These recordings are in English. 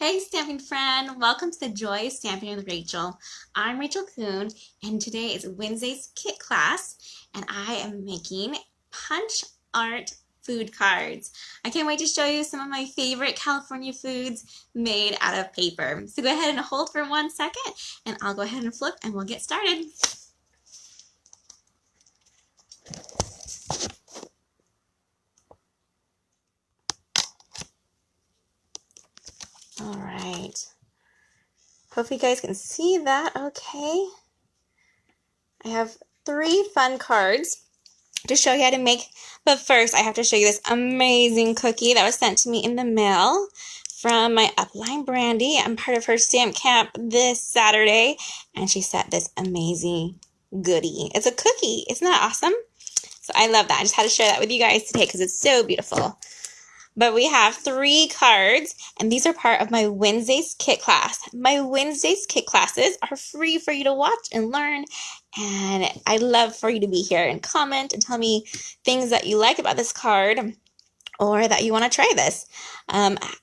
Hey stamping friend, welcome to the Joy of Stamping with Rachel. I'm Rachel Kuhn and today is Wednesday's kit class and I am making punch art food cards. I can't wait to show you some of my favorite California foods made out of paper. So go ahead and hold for 1 second and I'll go ahead and flip and we'll get started. All right. Hopefully you guys can see that okay. I have 3 fun cards to show you how to make, but first I have to show you this amazing cookie that was sent to me in the mail from my upline Brandy. I'm part of her stamp camp this Saturday, and she sent this amazing goodie. It's a cookie. Isn't that awesome? So I love that. I just had to share that with you guys today because it's so beautiful. But we have 3 cards, and these are part of my Wednesday's kit class. My Wednesday's kit classes are free for you to watch and learn, and I'd love for you to be here and comment and tell me things that you like about this card or that you want to try this.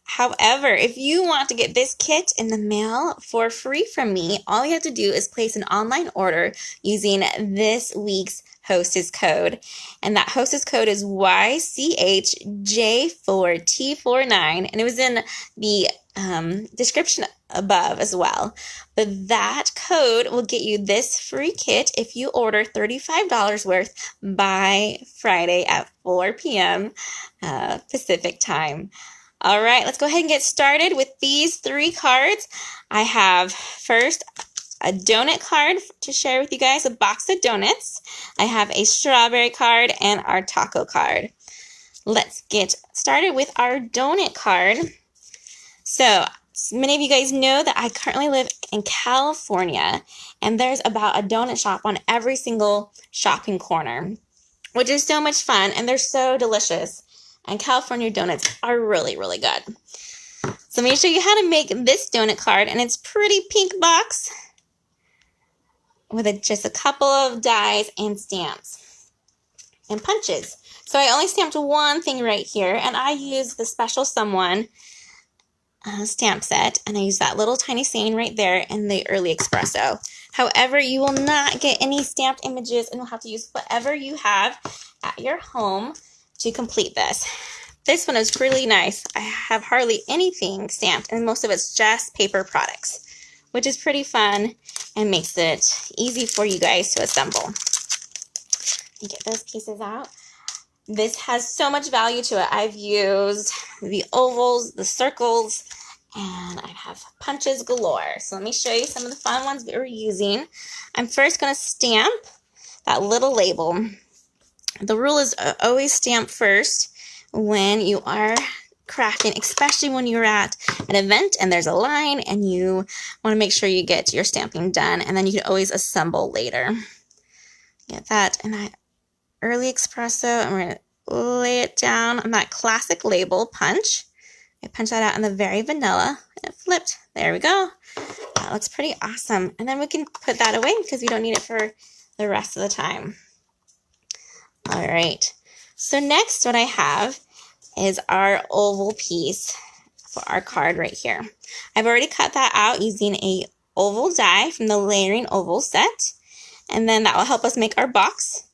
However, if you want to get this kit in the mail for free from me, all you have to do is place an online order using this week's hostess code, and that hostess code is YCHJ4T49, and it was in the description above as well. But that code will get you this free kit if you order $35 worth by Friday at 4 p.m. Pacific time. All right, let's go ahead and get started with these 3 cards. I have first a donut card to share with you guys, a box of donuts. I have a strawberry card and our taco card. Let's get started with our donut card. So many of you guys know that I currently live in California, and there's about a donut shop on every single shopping corner, which is so much fun, and they're so delicious. And California donuts are really, really good. So let me show you how to make this donut card, and it's pretty pink box with just a couple of dies and stamps and punches. So I only stamped one thing right here, and I used the Special Someone stamp set, and I used that little tiny saying right there in the Early Espresso. However, you will not get any stamped images, and you'll have to use whatever you have at your home to complete this. This one is really nice. I have hardly anything stamped, and most of it's just paper products, which is pretty fun and makes it easy for you guys to assemble. Let me get those pieces out. This has so much value to it. I've used the ovals, the circles, and I have punches galore. So let me show you some of the fun ones that we're using. I'm first going to stamp that little label. The rule is always stamp first when you are crafting, especially when you're at an event and there's a line and you want to make sure you get your stamping done, and then you can always assemble later. Get that in that Early Espresso, and we're going to lay it down on that classic label punch. I punch that out in the very vanilla, and it flipped. There we go. That looks pretty awesome. And then we can put that away because we don't need it for the rest of the time. All right. So next what I have is our oval piece for our card right here. I've already cut that out using a oval die from the Layering Oval set, and then that will help us make our box.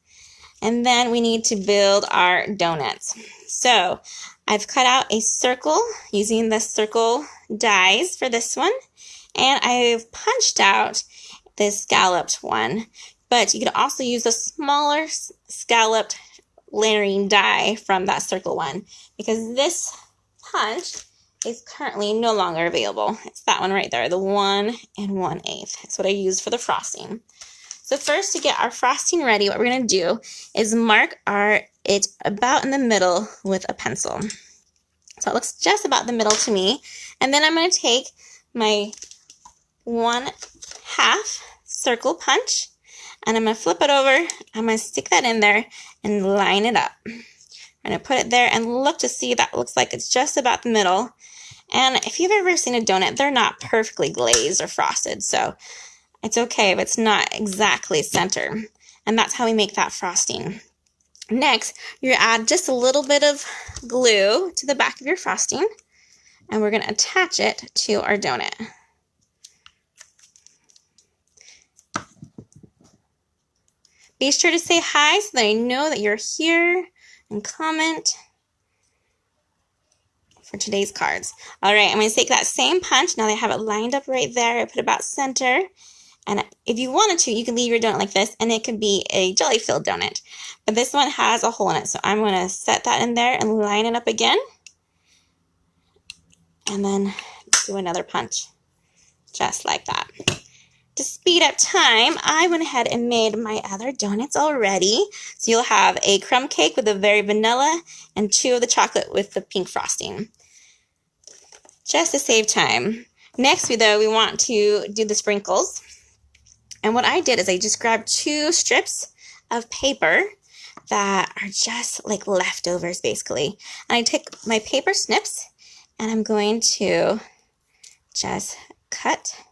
And then we need to build our donuts. So I've cut out a circle using the circle dies for this one, and I've punched out this scalloped one, but you can also use a smaller scalloped layering die from that circle one, because this punch is currently no longer available. It's that one right there, the 1 1/8. That's what I use for the frosting. So first, to get our frosting ready, what we're going to do is mark it about in the middle with a pencil. So it looks just about the middle to me. And then I'm going to take my 1/2 circle punch, and I'm going to flip it over. I'm going to stick that in there and line it up. I'm going to put it there and look to see that looks like it's just about the middle. And if you've ever seen a donut, they're not perfectly glazed or frosted, so it's okay if it's not exactly center. And that's how we make that frosting. Next, you're going to add just a little bit of glue to the back of your frosting. and we're going to attach it to our donut. Be sure to say hi so that I know that you're here, and comment for today's cards. All right, I'm going to take that same punch. Now that I have it lined up right there, I put it about center. And if you wanted to, you can leave your donut like this, and it could be a jelly-filled donut. But this one has a hole in it, so I'm going to set that in there and line it up again. And then do another punch, just like that. To speed up time, I went ahead and made my other donuts already. So you'll have a crumb cake with a very vanilla and 2 of the chocolate with the pink frosting. Just to save time. Next, though, we want to do the sprinkles. And what I did is I just grabbed 2 strips of paper that are just like leftovers, basically. And I took my paper snips, and I'm going to just cut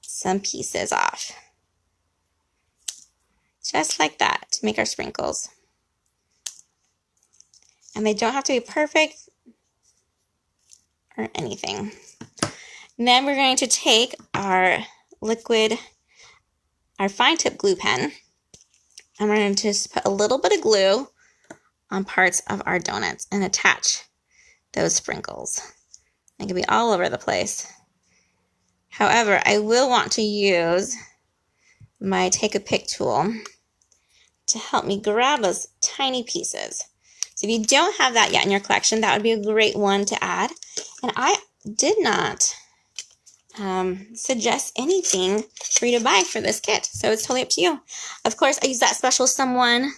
some pieces off. Just like that, to make our sprinkles. And they don't have to be perfect or anything. And then we're going to take our liquid, our fine tip glue pen, and we're going to just put a little bit of glue on parts of our donuts and attach those sprinkles. They can be all over the place. However, I will want to use my take a pick tool to help me grab those tiny pieces. So if you don't have that yet in your collection, that would be a great one to add. And I did not suggest anything for you to buy for this kit, so it's totally up to you. Of course, I use that special someone,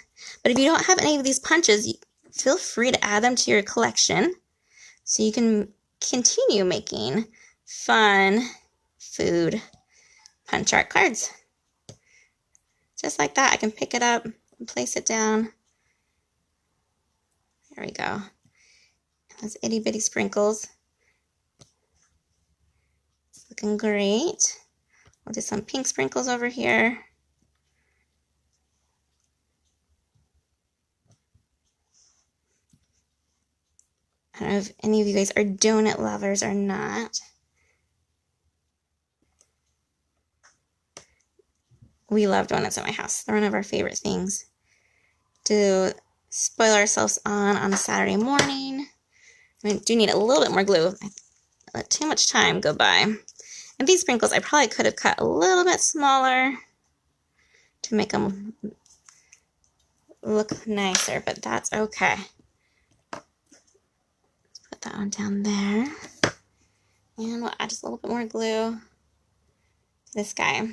but if you don't have any of these punches, feel free to add them to your collection so you can continue making fun food punch art cards. Just like that, I can pick it up and place it down. There we go. Those itty bitty sprinkles. It's looking great. We'll do some pink sprinkles over here. I don't know if any of you guys are donut lovers or not. We love donuts at my house. They're one of our favorite things to spoil ourselves on a Saturday morning. I mean, do need a little bit more glue. I let too much time go by. And these sprinkles, I probably could have cut a little bit smaller to make them look nicer, but that's okay. Let's put that one down there. And we'll add just a little bit more glue to this guy.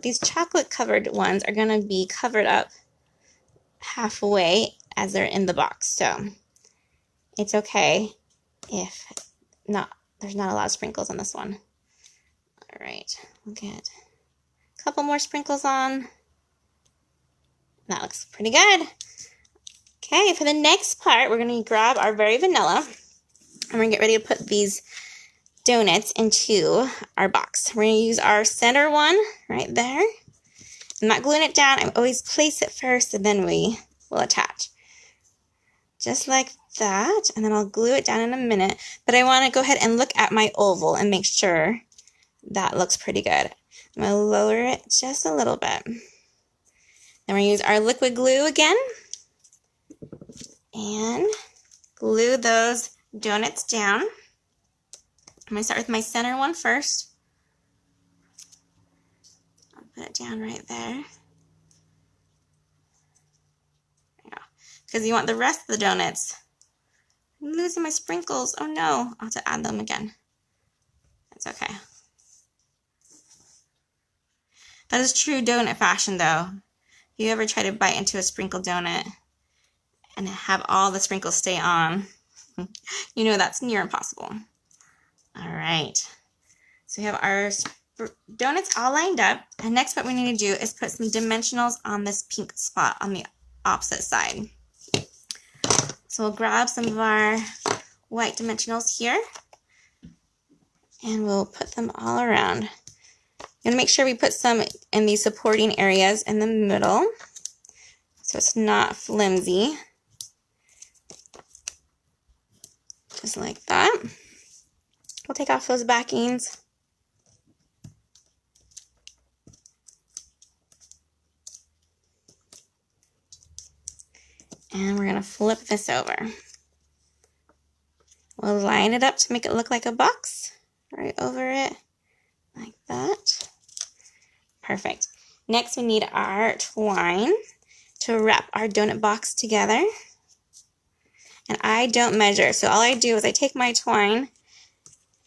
These chocolate covered ones are going to be covered up halfway as they're in the box, so it's okay if not. There's not a lot of sprinkles on this one. All right, we'll get a couple more sprinkles on. That looks pretty good. Okay, for the next part, we're going to grab our very vanilla, and we're going to get ready to put these donuts into our box. We're going to use our center one right there. I'm not gluing it down. I always place it first, and then we will attach. Just like that, and then I'll glue it down in a minute. But I want to go ahead and look at my oval and make sure that looks pretty good. I'm going to lower it just a little bit. Then we're going to use our liquid glue again and glue those donuts down. I'm going to start with my center one first. I'll put it down right there. There you go. Because you want the rest of the donuts. I'm losing my sprinkles. Oh no, I'll have to add them again. That's okay. That is true donut fashion though. If you ever try to bite into a sprinkled donut and have all the sprinkles stay on, you know that's near impossible. All right, so we have our donuts all lined up, and next what we need to do is put some dimensionals on this pink spot on the opposite side. So we'll grab some of our white dimensionals here, and we'll put them all around. You want to make sure we put some in these supporting areas in the middle, so it's not flimsy. Just like that. We'll take off those backings. And we're going to flip this over. We'll line it up to make it look like a box right over it, like that. Perfect. Next, we need our twine to wrap our donut box together. And I don't measure, so all I do is I take my twine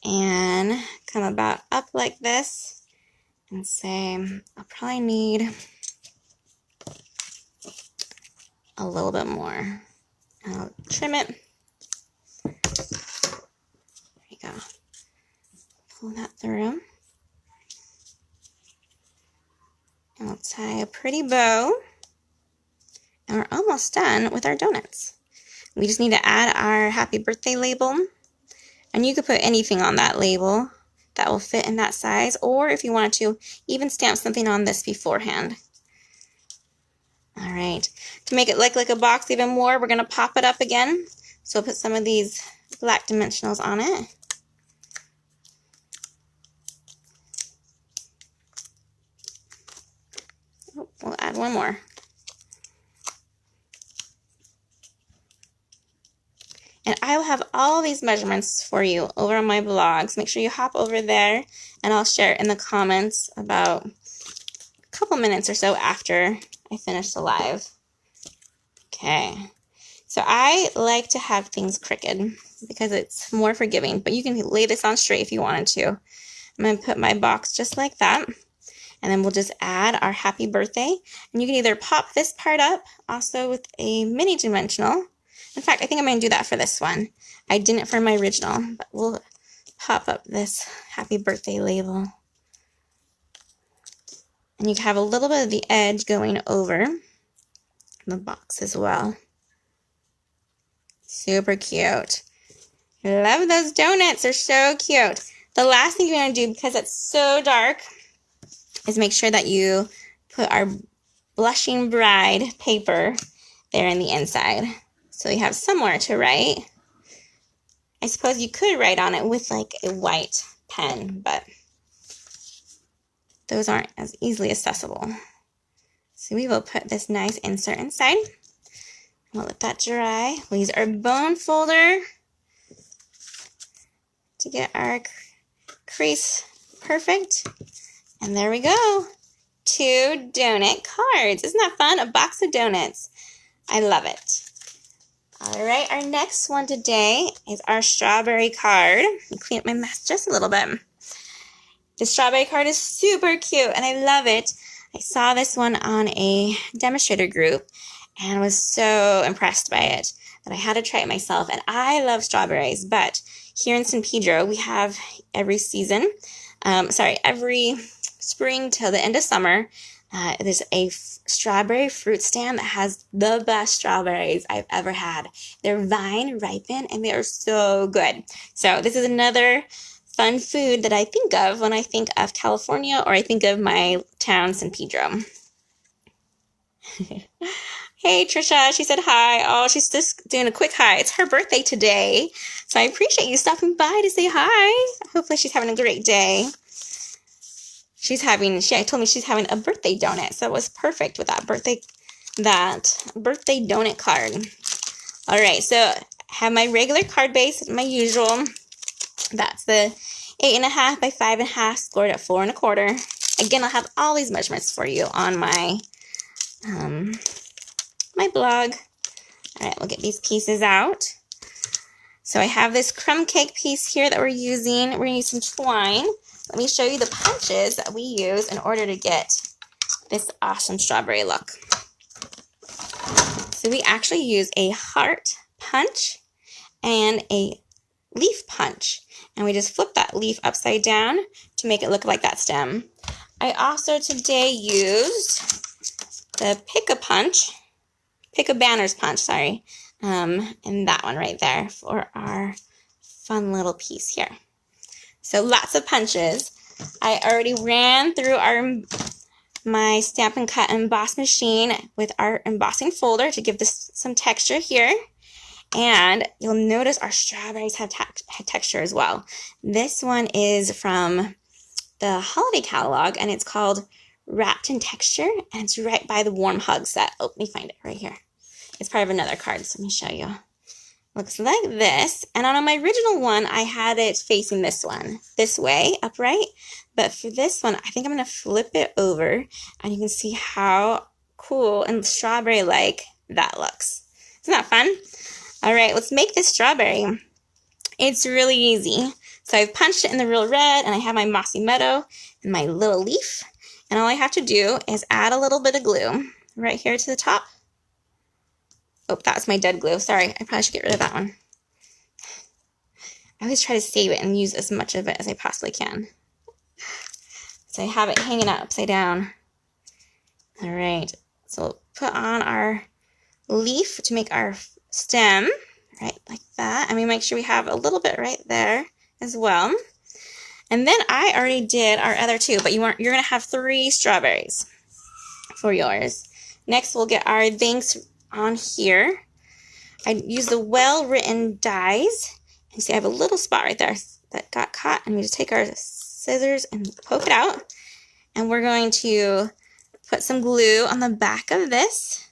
and come about up like this and say, I'll probably need a little bit more. I'll trim it. There you go. Pull that through. And we'll tie a pretty bow. And we're almost done with our donuts. We just need to add our happy birthday label. And you could put anything on that label that will fit in that size. Or if you wanted to, even stamp something on this beforehand. All right. To make it look like a box even more, we're going to pop it up again. So we'll put some of these black dimensionals on it. Oh, we'll add one more. And I will have all these measurements for you over on my blogs. Make sure you hop over there, and I'll share it in the comments about a couple minutes or so after I finish the live. Okay. So I like to have things crooked because it's more forgiving, but you can lay this on straight if you wanted to. I'm going to put my box just like that, and then we'll just add our happy birthday. And you can either pop this part up also with a mini dimensional. In fact, I think I'm going to do that for this one. I didn't for my original, but we'll pop up this happy birthday label. And you can have a little bit of the edge going over the box as well. Super cute. Love those donuts. They're so cute. The last thing you're going to do, because it's so dark, is make sure that you put our blushing bride paper there in the inside. So you have somewhere to write. I suppose you could write on it with like a white pen, but those aren't as easily accessible. So we will put this nice insert inside. We'll let that dry. We'll use our bone folder to get our crease perfect. And there we go. 2 donut cards. Isn't that fun? A box of donuts. I love it. All right, our next one today is our strawberry card. Let me clean up my mess just a little bit. The strawberry card is super cute, and I love it. I saw this one on a demonstrator group and was so impressed by it that I had to try it myself. And I love strawberries, but here in San Pedro, we have every season, every spring till the end of summer, there's a strawberry fruit stand that has the best strawberries I've ever had. They're vine ripened and they are so good. So this is another fun food that I think of when I think of California or I think of my town, San Pedro. Hey, Trisha, she said hi. Oh, she's just doing a quick hi. It's her birthday today. So I appreciate you stopping by to say hi. Hopefully she's having a great day. She told me she's having a birthday donut, so it was perfect with that birthday donut card. All right, so I have my regular card base, my usual. That's the 8.5 by 5.5, scored at 4 1/4. Again, I'll have all these measurements for you on my my blog. All right, we'll get these pieces out. So I have this crumb cake piece here that we're using. We're going to use some twine. Let me show you the punches that we use in order to get this awesome strawberry look. So we actually use a heart punch and a leaf punch. And we just flip that leaf upside down to make it look like that stem. I also today used the pick a banner's punch, sorry. And that one right there for our fun little piece here. So lots of punches. I already ran through my Stamp and Cut emboss machine with our embossing folder to give this some texture here. And you'll notice our strawberries have texture as well. This one is from the holiday catalog, and it's called Wrapped in Texture, and it's right by the Warm Hug set. Oh, let me find it right here. It's part of another card, so let me show you. Looks like this, and on my original one, I had it facing this way, upright, but for this one, I think I'm going to flip it over, and you can see how cool and strawberry-like that looks. Isn't that fun? All right, let's make this strawberry. It's really easy. So I've punched it in the real red, and I have my mossy meadow and my little leaf, and all I have to do is add a little bit of glue right here to the top. Oh, that's my dead glue. Sorry, I probably should get rid of that one. I always try to save it and use as much of it as I possibly can. So I have it hanging out upside down. All right, so we'll put on our leaf to make our stem, right, like that. And we make sure we have a little bit right there as well. And then I already did our other two, but you're going to have 3 strawberries for yours. Next, we'll get our things on here. I use the well-written dies. You see I have a little spot right there that got caught, and we just take our scissors and poke it out. And we're going to put some glue on the back of this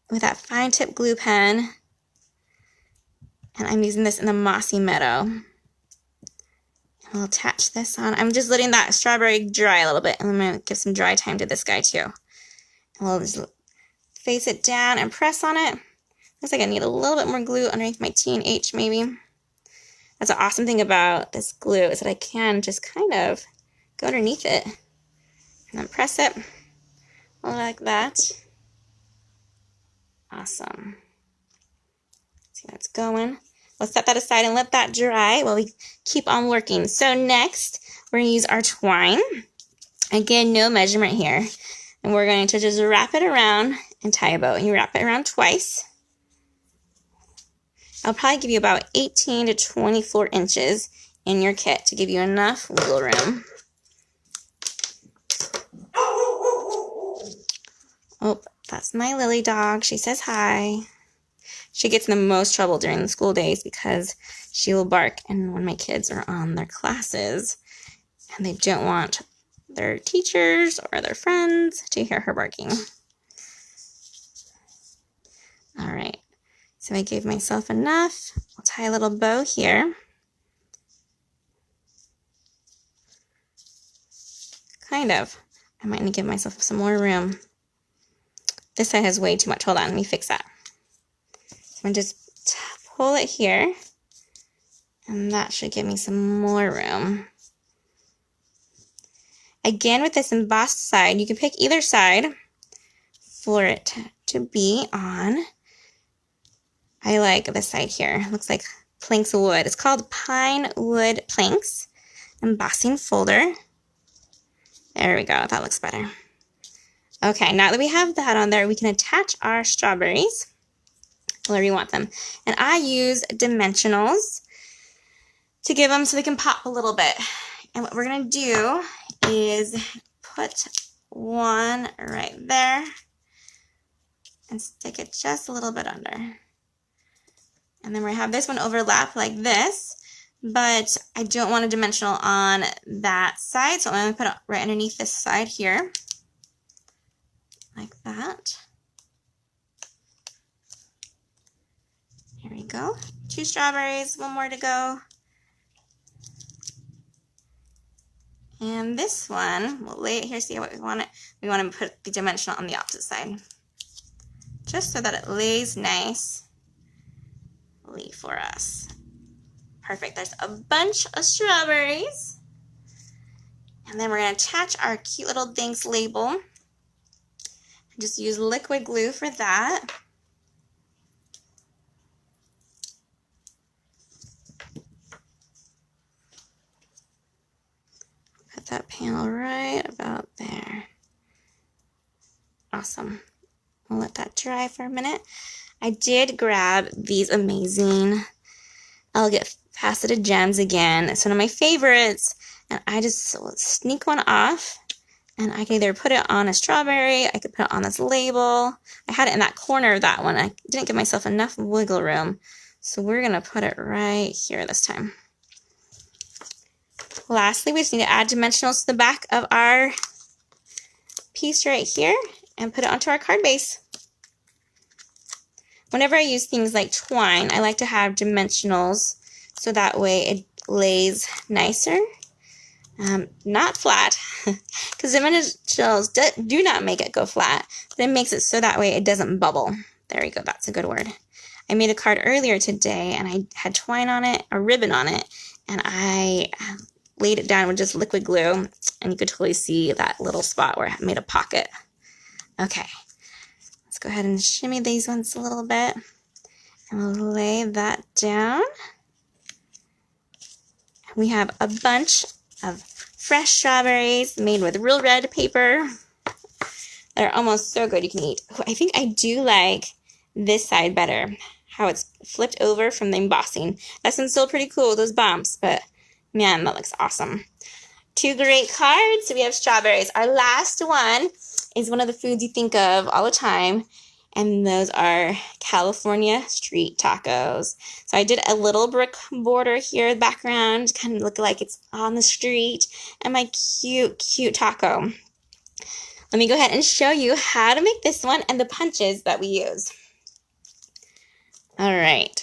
with that fine tip glue pen. And I'm using this in the mossy meadow. And we'll attach this on. I'm just letting that strawberry dry a little bit, and I'm going to give some dry time to this guy too. And we'll just face it down and press on it. Looks like I need a little bit more glue underneath my T and H maybe. That's the awesome thing about this glue is that I can just kind of go underneath it and then press it like that. Awesome. See how it's going. Let's set that aside and let that dry while we keep on working. So next, we're going to use our twine. Again, no measurement here. And we're going to just wrap it around and tie a bow. You wrap it around twice. I'll probably give you about 18 to 24 inches in your kit to give you enough wiggle room. Oh, that's my Lily dog. She says hi. She gets in the most trouble during the school days because she will bark and when my kids are on their classes and they don't want their teachers or their friends to hear her barking. All right, so I gave myself enough. I'll tie a little bow here. Kind of. I might need to give myself some more room. This side has way too much. Hold on, let me fix that. So I'm going to just pull it here, and that should give me some more room. Again, with this embossed side, you can pick either side for it to be on. I like this side here. It looks like planks of wood. It's called Pine Wood Planks Embossing Folder. There we go. That looks better. Okay, now that we have that on there, we can attach our strawberries wherever you want them. And I use dimensionals to give them so they can pop a little bit. And what we're going to do is put one right there and stick it just a little bit under. And then we're going to have this one overlap like this, but I don't want a dimensional on that side, so I'm going to put it right underneath this side here, like that. Here we go. 2 strawberries, 1 more to go. And this one, we'll lay it here, see what we want it. We want to put the dimensional on the opposite side, just so that it lays nicely for us. Perfect. There's a bunch of strawberries. And then we're going to attach our cute little Thanks label. Just use liquid glue for that. Put that panel right about there. Awesome. We'll let that dry for a minute. I did grab these amazing Faceted Gems again. It's one of my favorites, and I just sneak one off And I can either put it on a strawberry, I could put it on this label. I had it in that corner of that one. I didn't give myself enough wiggle room. So we're going to put it right here this time. Lastly, we just need to add dimensionals to the back of our piece right here and put it onto our card base. Whenever I use things like twine, I like to have dimensionals so that way it lays nicer. Not flat, because dimensionals do not make it go flat, but it makes it so that way it doesn't bubble. There we go, that's a good word. I made a card earlier today and I had twine on it, a ribbon on it, and I laid it down with just liquid glue, and you could totally see that little spot where I made a pocket. Okay, let's go ahead and shimmy these ones a little bit, and we'll lay that down. We have a bunch of fresh strawberries made with real red paper. They're almost so good you can eat. I think I do like this side better, how it's flipped over from the embossing. That one's still pretty cool, those bumps, but man, that looks awesome. Two great cards. So we have strawberries. Our last one is one of the foods you think of all the time, and those are California street tacos. So I did a little brick border here in the background, kind of look like it's on the street, and my cute, cute taco. Let me go ahead and show you how to make this one and the punches that we use. All right.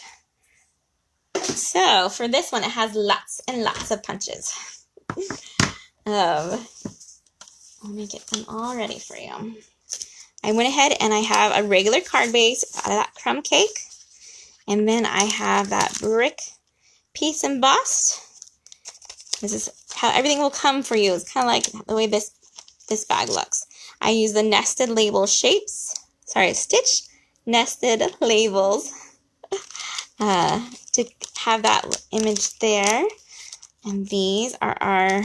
So for this one, it has lots and lots of punches. Let me get them all ready for you. I went ahead and I have a regular card base out of that crumb cake. And then I have that brick piece embossed. This is how everything will come for you. It's kind of like the way this bag looks. I use the nested label shapes. Stitch nested labels to have that image there. And these are our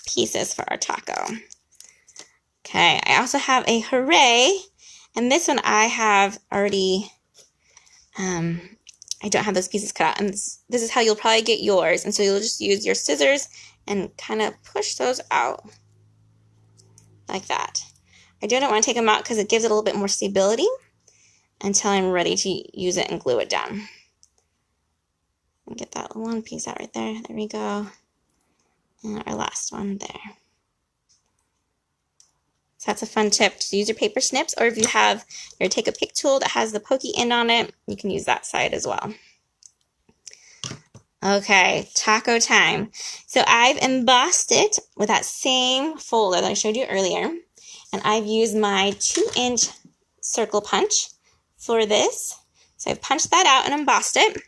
pieces for our taco. Okay, I also have a hooray, and this one I have already, I don't have those pieces cut out, and this is how you'll probably get yours, and so you'll just use your scissors and kind of push those out like that. I don't want to take them out because it gives it a little bit more stability until I'm ready to use it and glue it down. And get that one piece out right there. There we go. And our last one there. So that's a fun tip to use your paper snips, or if you have your take a pick tool that has the pokey end on it, you can use that side as well. Okay, taco time. So I've embossed it with that same folder that I showed you earlier, and I've used my 2-inch circle punch for this. So I've punched that out and embossed it,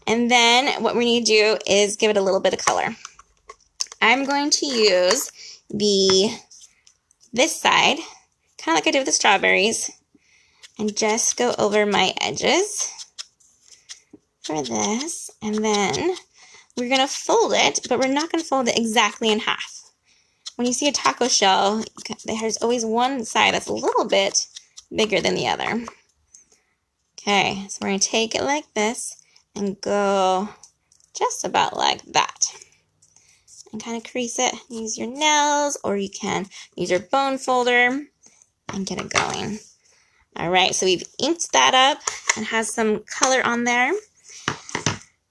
and then what we need to do is give it a little bit of color. I'm going to use this side, kind of like I did with the strawberries, and just go over my edges for this, and then we're going to fold it, but we're not going to fold it exactly in half. When you see a taco shell, there's always one side that's a little bit bigger than the other. Okay, so we're going to take it like this and go just about like that. And kind of crease it. Use your nails, or you can use your bone folder and get it going. All right, so we've inked that up and has some color on there.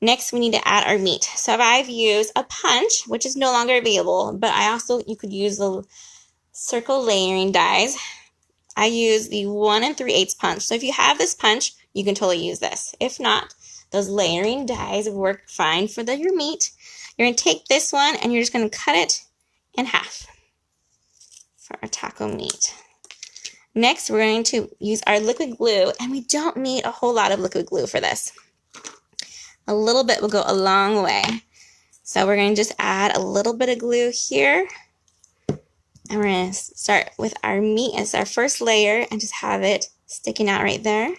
Next, we need to add our meat. So I've used a punch, which is no longer available, but you could use the circle layering dies. I use the 1 3/8 punch. So if you have this punch, you can totally use this. If not, those layering dies work fine for your meat. You're going to take this one and you're just going to cut it in half for our taco meat. Next, we're going to use our liquid glue, and we don't need a whole lot of liquid glue for this. A little bit will go a long way. So we're going to just add a little bit of glue here, and we're going to start with our meat as our first layer and just have it sticking out right there.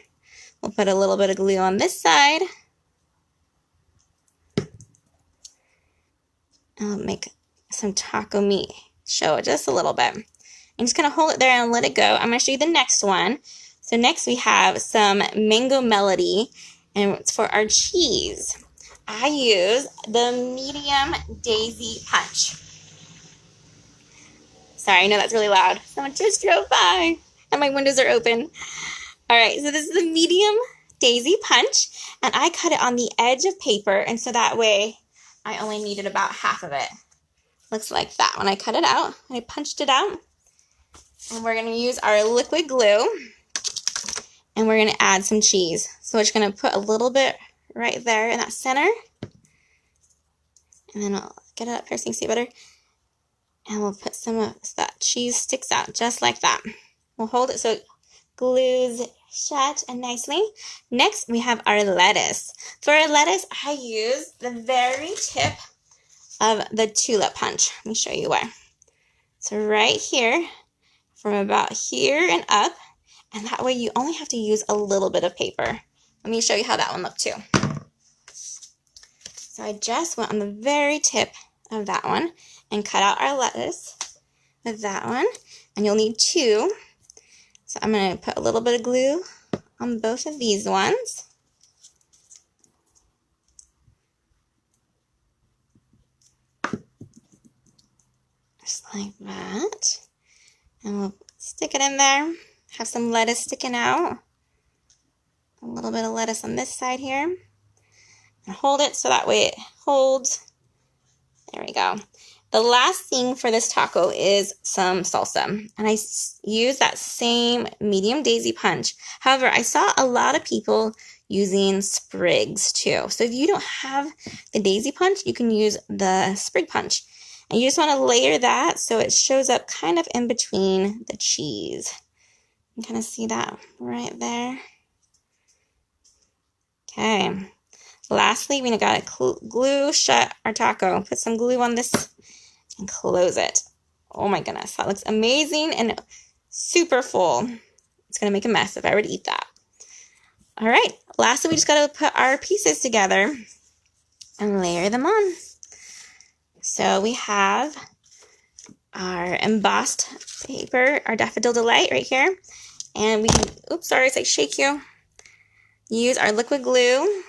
We'll put a little bit of glue on this side. And we'll make some taco meat show just a little bit. And just kind of hold it there and let it go. I'm going to show you the next one. So next we have some Mango Melody, and it's for our cheese. I use the medium daisy punch. Sorry, I know that's really loud. Someone just drove by and my windows are open. All right, so this is a medium daisy punch, and I cut it on the edge of paper, and so that way I only needed about half of it. Looks like that when I cut it out. I punched it out, and we're going to use our liquid glue, and we're going to add some cheese. So we're just going to put a little bit right there in that center, and then I'll get it up here so you can see better, and we'll put some of that cheese sticks out just like that. We'll hold it so it glues shut and nicely. Next, we have our lettuce. For our lettuce, I use the very tip of the tulip punch. Let me show you where. So right here, from about here and up, and that way you only have to use a little bit of paper. Let me show you how that one looked too. So I just went on the very tip of that one and cut out our lettuce with that one, and you'll need two. So I'm going to put a little bit of glue on both of these ones. Just like that. And we'll stick it in there. Have some lettuce sticking out. A little bit of lettuce on this side here. And hold it so that way it holds. There we go. The last thing for this taco is some salsa, and I use that same medium daisy punch. However, I saw a lot of people using sprigs too. So if you don't have the daisy punch, you can use the sprig punch. And you just want to layer that so it shows up kind of in between the cheese. You can kind of see that right there. Okay. Lastly, we got to glue shut our taco. Put some glue on this and close it. Oh my goodness, that looks amazing and super full. It's gonna make a mess if I were to eat that. All right, lastly, we just gotta put our pieces together and layer them on. So we have our embossed paper, our Daffodil Delight right here. And we can, oops, sorry, it's like shake you. Use our liquid glue.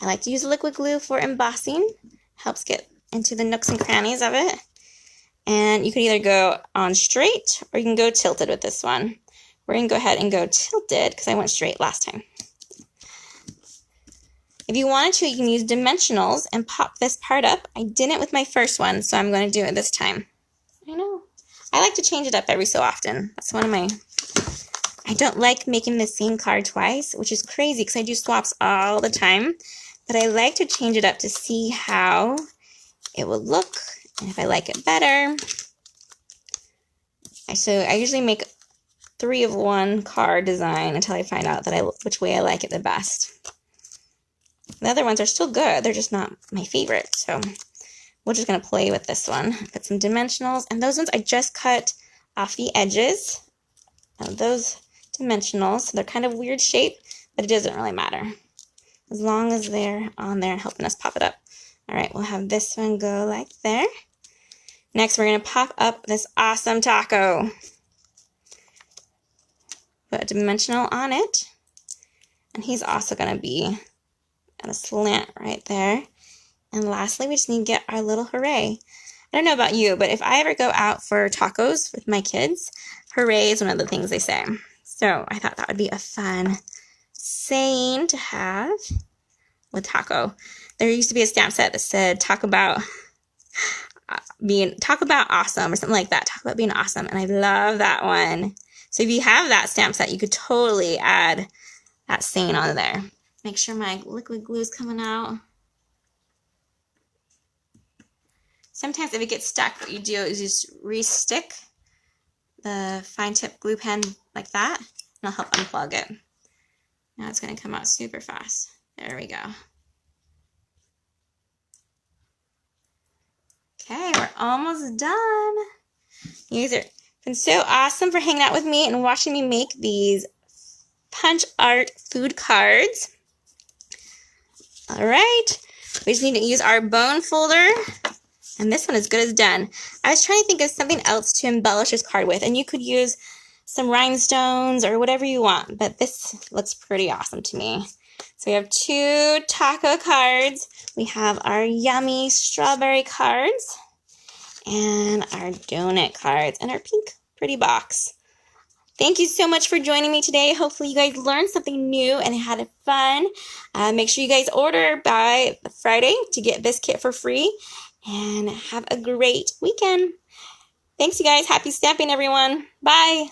I like to use liquid glue for embossing. Helps get into the nooks and crannies of it. And you can either go on straight or you can go tilted with this one. We're going to go ahead and go tilted because I went straight last time. If you wanted to, you can use dimensionals and pop this part up. I didn't with my first one, so I'm going to do it this time. I know. I like to change it up every so often. That's one of my... I don't like making the same card twice, which is crazy because I do swaps all the time. But I like to change it up to see how it will look and if I like it better. So I usually make 3 of one card design until I find out that which way I like it the best. The other ones are still good. They're just not my favorite. So we're just going to play with this one. Put some dimensionals. And those ones I just cut off the edges of those dimensionals. So they're kind of weird shape, but it doesn't really matter. As long as they're on there and helping us pop it up. All right, we'll have this one go like there. Next, we're going to pop up this awesome taco. Put a dimensional on it. And he's also going to be at a slant right there. And lastly, we just need to get our little hooray. I don't know about you, but if I ever go out for tacos with my kids, hooray is one of the things they say. So I thought that would be a fun saying to have with taco. There used to be a stamp set that said talk about awesome or something like that. Talk about being awesome. And I love that one. So if you have that stamp set, you could totally add that saying on there. Make sure my liquid glue is coming out. Sometimes if it gets stuck, what you do is just re-stick the fine tip glue pen like that, and it'll help unplug it. Now it's going to come out super fast. There we go. Okay, we're almost done. You guys have been so awesome for hanging out with me and watching me make these punch art food cards. All right, we just need to use our bone folder. And this one is good as done. I was trying to think of something else to embellish this card with, and you could use some rhinestones or whatever you want, but this looks pretty awesome to me. So we have 2 taco cards. We have our yummy strawberry cards, and our donut cards, and our pink pretty box. Thank you so much for joining me today. Hopefully you guys learned something new and had fun. Make sure you guys order by Friday to get this kit for free. And have a great weekend. Thanks, you guys. Happy stamping, everyone. Bye.